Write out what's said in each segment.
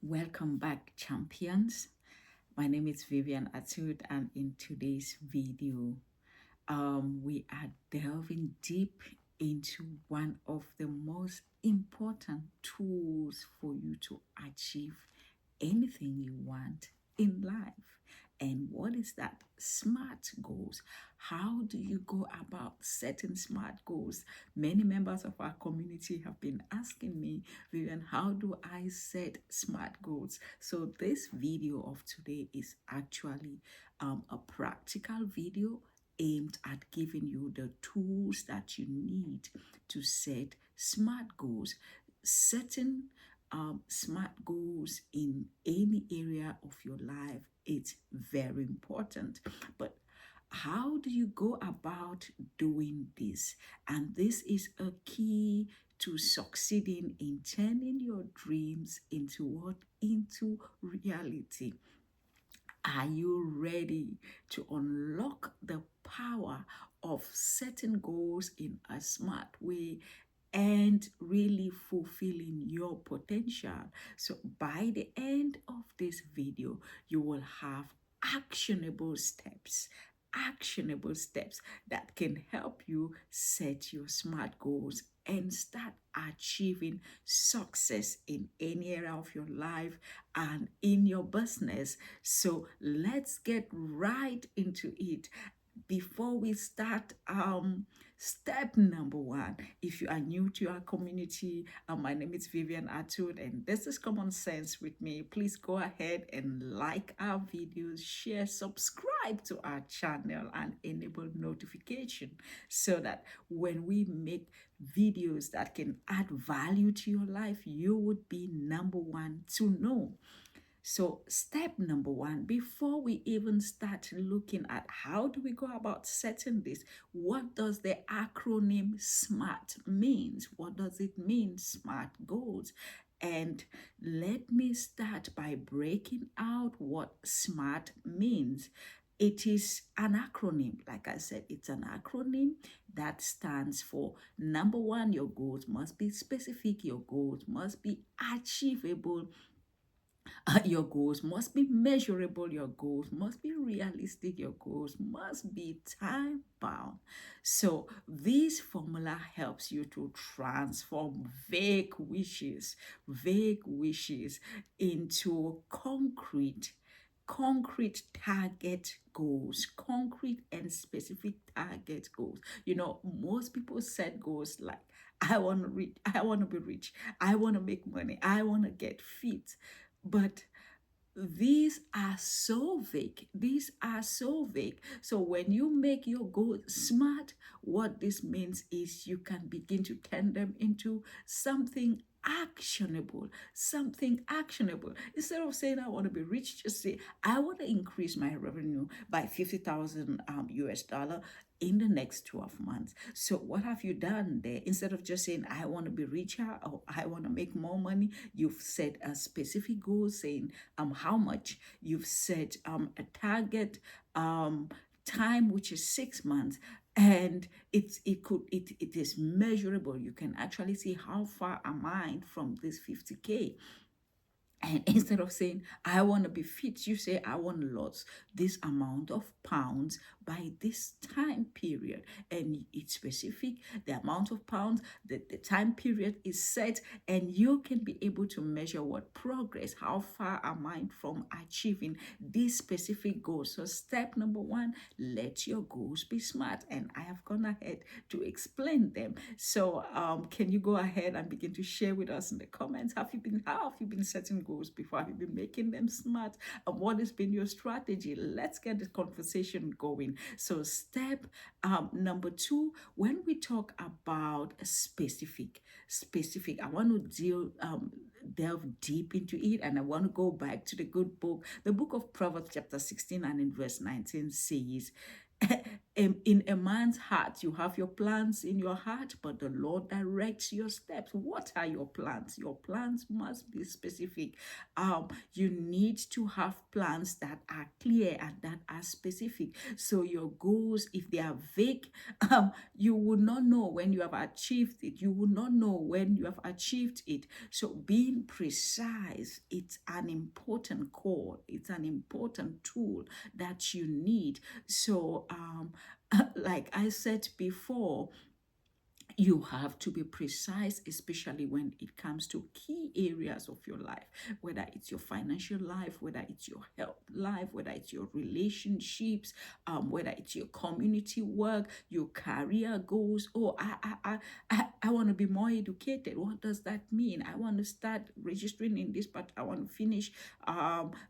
Welcome back, champions. My name is Vivian Atud, and in today's video, we are delving deep into one of the most important tools for you to achieve anything you want in life. And what is that? SMART goals. How do you go about setting SMART goals? Many members of our community have been asking me, Vivian, how do I set SMART goals? So this video of today is actually a practical video aimed at giving you the tools that you need to set SMART goals. Setting SMART goals in any area of your life, it's very important. But how do you go about doing this? And this is a key to succeeding in turning your dreams into what? Into reality. Are you ready to unlock the power of setting goals in a smart way and really fulfilling your potential? So by the end of this video, you will have actionable steps that can help you set your smart goals and start achieving success in any area of your life and in your business. So let's get right into it. Before we start, step number one, if you are new to our community, my name is Vivian Atud, and this is Common Sense with me. Please go ahead and like our videos, share, subscribe to our channel, and enable notification so that when we make videos that can add value to your life, you would be number one to know. So step number one, before we even start looking at how do we go about setting this, what does the acronym SMART means? What does it mean, SMART goals? And let me start by breaking out what SMART means. It is an acronym. Like I said, it's an acronym that stands for number one, your goals must be specific, your goals must be achievable, your goals must be measurable, your goals must be realistic, your goals must be time bound. So this formula helps you to transform vague wishes into concrete target goals, concrete and specific target goals. Most people set goals like, I want to reach, I want to be rich, I want to make money, I want to get fit. But these are so vague. These are so vague. So when you make your goal SMART, what this means is you can begin to turn them into something actionable. Instead of saying I want to be rich, just say I want to increase my revenue by 50,000 US dollar in the next 12 months. So what have you done there? Instead of just saying I want to be richer or I want to make more money, you've set a specific goal saying how much. You've set a target time, which is 6 months, and it is measurable. You can actually see how far am I from this 50K. And instead of saying, I want to be fit, you say, I want to lose this amount of pounds by this time period. And it's specific, the amount of pounds, the time period is set, and you can be able to measure what progress, how far am I from achieving this specific goal. So step number one, let your goals be SMART. And I have gone ahead to explain them. So can you go ahead and begin to share with us in the comments? How have you been setting goals before? Have you been making them SMART? And what has been your strategy? Let's get the conversation going. So step number two, when we talk about specific, I want to delve deep into it, and I want to go back to the good book. The book of Proverbs chapter 16 and in verse 19 says, In a man's heart, you have your plans in your heart, but the Lord directs your steps. What are your plans? Your plans must be specific. You need to have plans that are clear and that are specific. So your goals, if they are vague, you will not know when you have achieved it. You will not know when you have achieved it. So being precise, it's an important core. It's an important tool that you need. So like I said before, you have to be precise, especially when it comes to key areas of your life, whether it's your financial life, whether it's your health life, whether it's your relationships, whether it's your community work, your career goals. Oh, I want to be more educated. What does that mean? I want to start registering in this, but I want to finish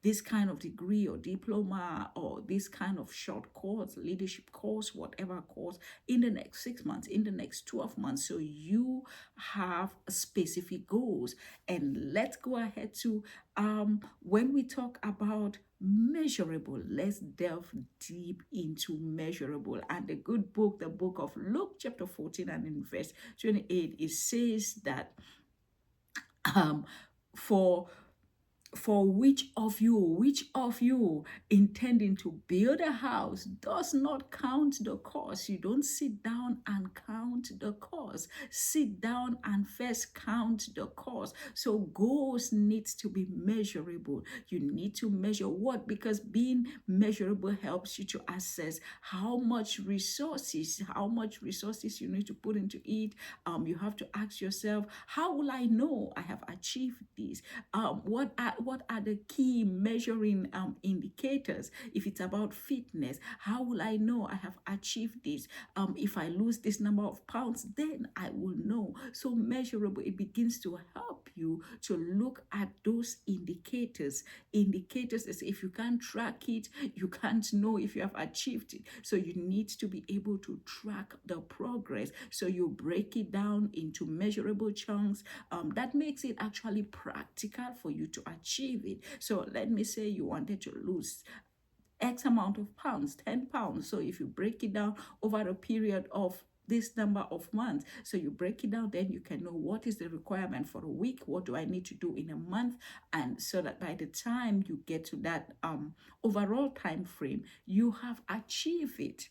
this kind of degree or diploma or this kind of short course, leadership course, whatever course, in the next 6 months, in the next 12 months. So you have specific goals. And let's go ahead to when we talk about measurable, let's delve deep into measurable. And the good book, the book of Luke chapter 14 and in verse 28, it says that for which of you intending to build a house does not count the cost? You don't sit down and count the cost. Sit down and first count the cost. So goals needs to be measurable. You need to measure what? Because being measurable helps you to assess how much resources you need to put into it. You have to ask yourself, how will I know I have achieved this? What are the key measuring indicators? If it's about fitness, how will I know I have achieved this? If I lose this number of pounds, then I will know. So measurable, it begins to help you to look at those indicators. Indicators is, if you can't track it, you can't know if you have achieved it. So you need to be able to track the progress. So you break it down into measurable chunks. That makes it actually practical for you to achieve it. So let me say you wanted to lose X amount of pounds, 10 pounds. So if you break it down over a period of this number of months, so you break it down, then you can know what is the requirement for a week, what do I need to do in a month, and so that by the time you get to that overall time frame, you have achieved it.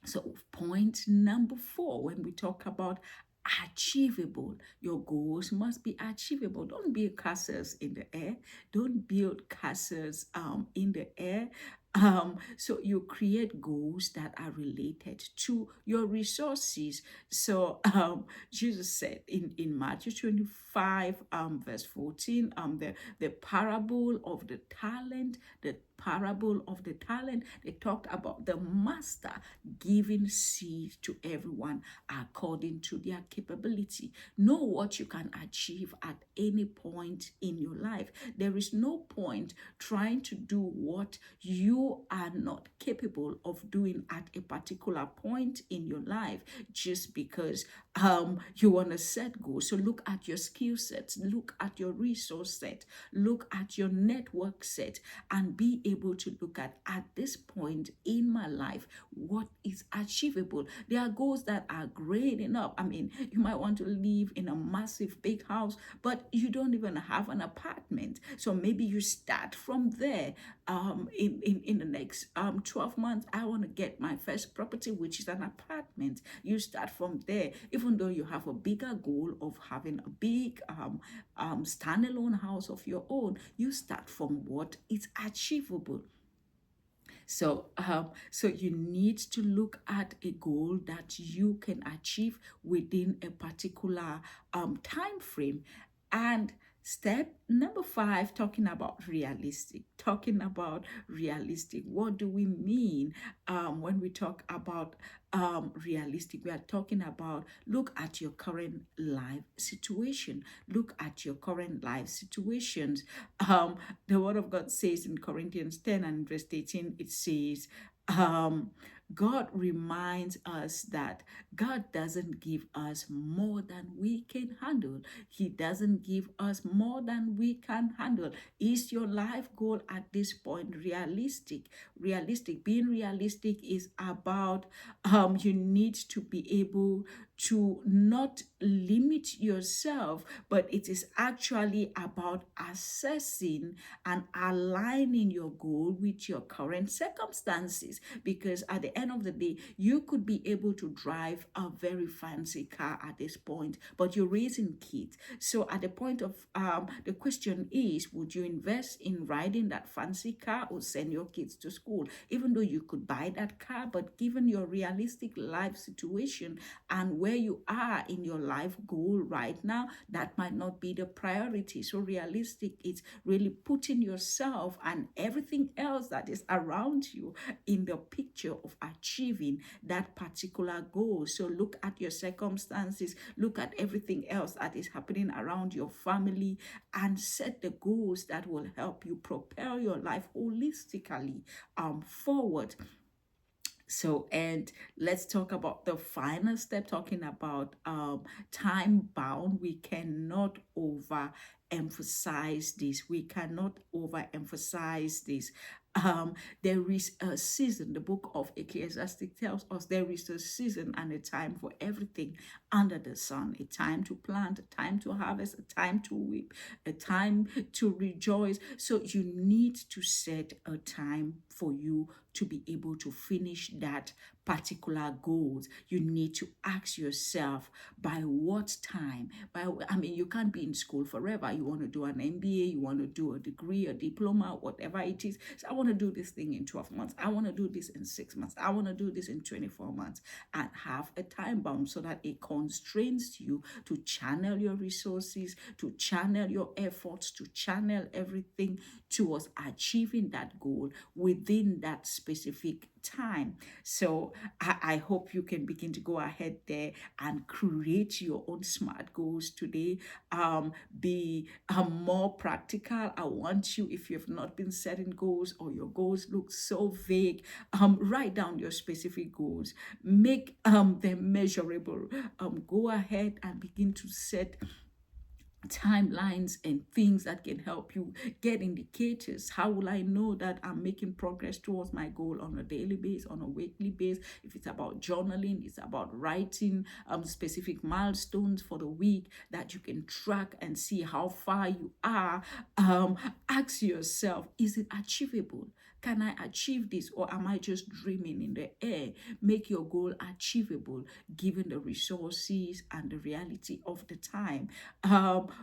So point number 4, when we talk about achievable, your goals must be achievable. Don't build castles in the air. Don't build castles in the air. So you create goals that are related to your resources. So Jesus said in Matthew 25 verse 14, the parable of the talent, they talked about the master giving seed to everyone according to their capability. Know what you can achieve at any point in your life. There is no point trying to do what you are not capable of doing at a particular point in your life just because you want to set goals. So look at your skill sets, look at your resource set, look at your network set, and be able to look at this point in my life, what is achievable. There are goals that are great enough. I mean, you might want to live in a massive big house, but you don't even have an apartment. So maybe you start from there. In the next 12 months, I want to get my first property, which is an apartment. You start from there, even though you have a bigger goal of having a big standalone house of your own. You start from what is achievable. So, so you need to look at a goal that you can achieve within a particular time frame. And step number 5, talking about realistic. What do we mean when we talk about realistic? We are talking about look at your current life situation. Look at your current life situations. The Word of God says in Corinthians 10 and verse 18, it says, God reminds us that God doesn't give us more than we can handle. He doesn't give us more than we can handle. Is your life goal at this point realistic? Realistic. Being realistic is about you need to be able to not limit yourself, but it is actually about assessing and aligning your goal with your current circumstances. Because at the end of the day, you could be able to drive a very fancy car at this point, but you're raising kids. So at the point of the question is, would you invest in riding that fancy car or send your kids to school? Even though you could buy that car, but given your realistic life situation and where you are in your life goal right now, that might not be the priority. So realistic is really putting yourself and everything else that is around you in the picture of achieving that particular goal. So look at your circumstances, look at everything else that is happening around your family, and set the goals that will help you propel your life holistically forward. So, and let's talk about the final step, talking about time bound. We cannot overemphasize this. We cannot overemphasize this. There is a season. The book of Ecclesiastes tells us there is a season and a time for everything under the sun. A time to plant, a time to harvest, a time to weep, a time to rejoice. So you need to set a time for you to be able to finish that particular goals. You need to ask yourself, by what time? I mean, you can't be in school forever. You want to do an MBA, you want to do a degree, a diploma, whatever it is. So I want to do this thing in 12 months. I want to do this in 6 months. I want to do this in 24 months, and have a time bound so that it constrains you to channel your resources, to channel your efforts, to channel everything towards achieving that goal within that specific time. So I hope you can begin to go ahead there and create your own SMART goals today. Be more practical. I want you, if you've not been setting goals or your goals look so vague, write down your specific goals. Make them measurable. Go ahead and begin to set timelines and things that can help you get indicators. How will I know that I'm making progress towards my goal on a daily basis, on a weekly basis? If it's about journaling, it's about writing specific milestones for the week that you can track and see how far you are. Ask yourself, is it achievable? Can I achieve this, or am I just dreaming in the air? Make your goal achievable given the resources and the reality of the time.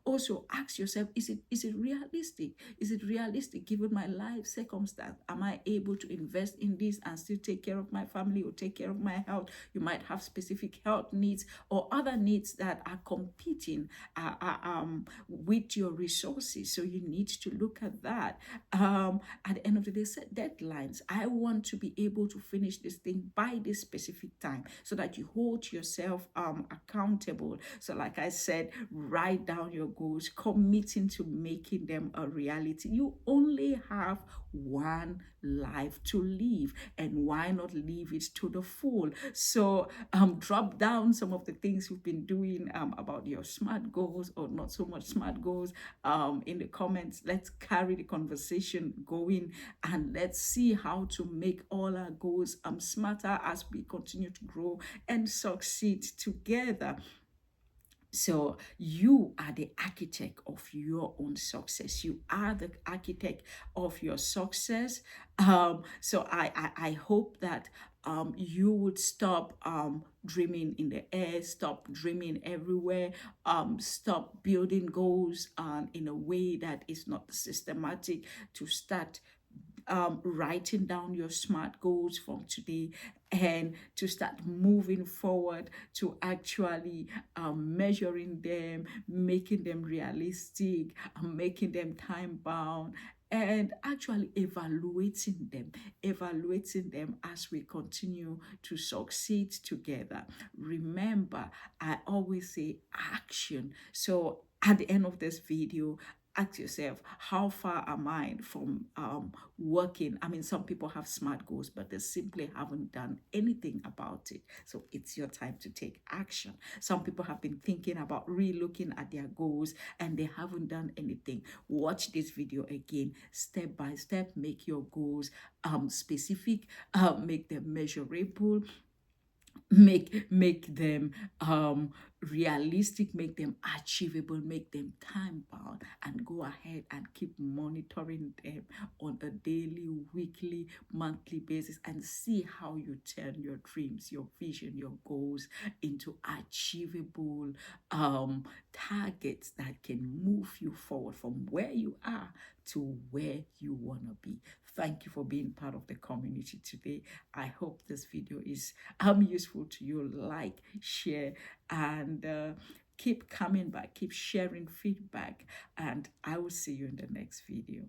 Also ask yourself, is it realistic? Is it realistic given my life circumstance? Am I able to invest in this and still take care of my family or take care of my health? You might have specific health needs or other needs that are competing with your resources. So you need to look at that. At the end of the day, set deadlines. I want to be able to finish this thing by this specific time, so that you hold yourself accountable. So like I said, write down your goals, committing to making them a reality. You only have one life to live, and why not live it to the full? So drop down some of the things you've been doing about your SMART goals, or not so much SMART goals, in the comments. Let's carry the conversation going, and let's see how to make all our goals smarter as we continue to grow and succeed together. So you are the architect of your own success. You are the architect of your success. So I hope that you would stop dreaming in the air, stop dreaming everywhere, stop building goals in a way that is not systematic, to start writing down your SMART goals from today, and to start moving forward to actually measuring them, making them realistic, making them time bound, and actually evaluating them as we continue to succeed together. Remember, I always say action. So at the end of this video, ask yourself, how far am I from working? I mean, some people have smart goals, but they simply haven't done anything about it. So it's your time to take action. Some people have been thinking about re-looking at their goals and they haven't done anything. Watch this video again, step by step. Make your goals specific, make them measurable, make them realistic, make them achievable, make them time bound, and go ahead and keep monitoring them on a daily, weekly, monthly basis, and see how you turn your dreams, your vision, your goals into achievable targets that can move you forward from where you are to where you want to be. Thank you for being part of the community today. I hope this video is useful to you. Like, share, and keep coming back, keep sharing feedback, and I will see you in the next video.